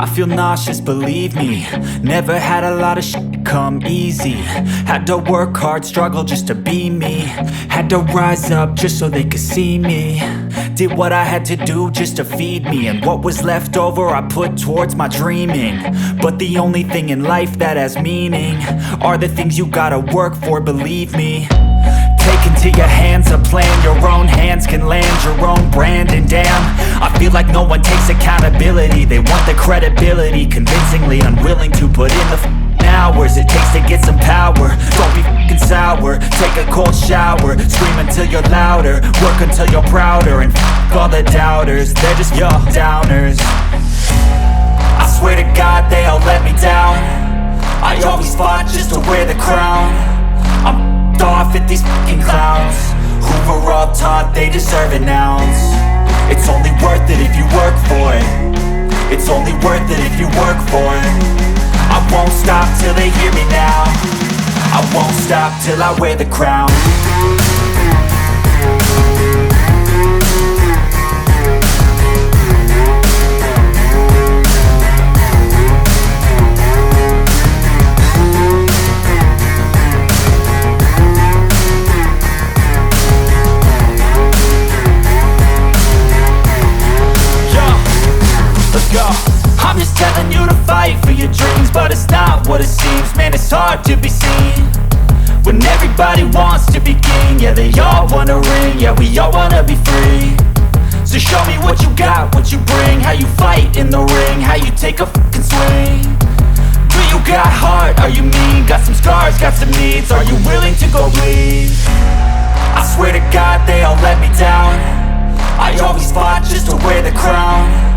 I feel nauseous, believe me. Never had a lot of shit come easy. Had to work hard, struggle just to be me. Had to rise up just so they could see me. Did what I had to do just to feed me, and what was left over I put towards my dreaming. But the only thing in life that has meaning are the things you gotta work for, believe me. Take into your hands a plan, your own hands can land your own brand. And damn, I feel like no one takes accountability. They want the credibility, convincingly unwilling to put in the hours it takes to get some power. Don't be f***ing sour, take a cold shower. Scream until you're louder, work until you're prouder. And f*** all the doubters, they're just your downers. I swear to God they all let me down. I always fought just to wear the crown. I'm off at these fucking clowns who were all taught they deserve an ounce. It's only worth it if you work for it. It's only worth it if you work for it. I won't stop till they hear me now. I won't stop till I wear the crown. I'm just telling you to fight for your dreams, but it's not what it seems. Man, it's hard to be seen when everybody wants to be king. Yeah, they all wanna ring, yeah, we all wanna be free. So show me what you got, what you bring, how you fight in the ring, how you take a fucking swing. Do you got heart, are you mean? Got some scars, got some needs, are you willing to go bleed? I swear to God they all let me down. I always fought just to wear the crown.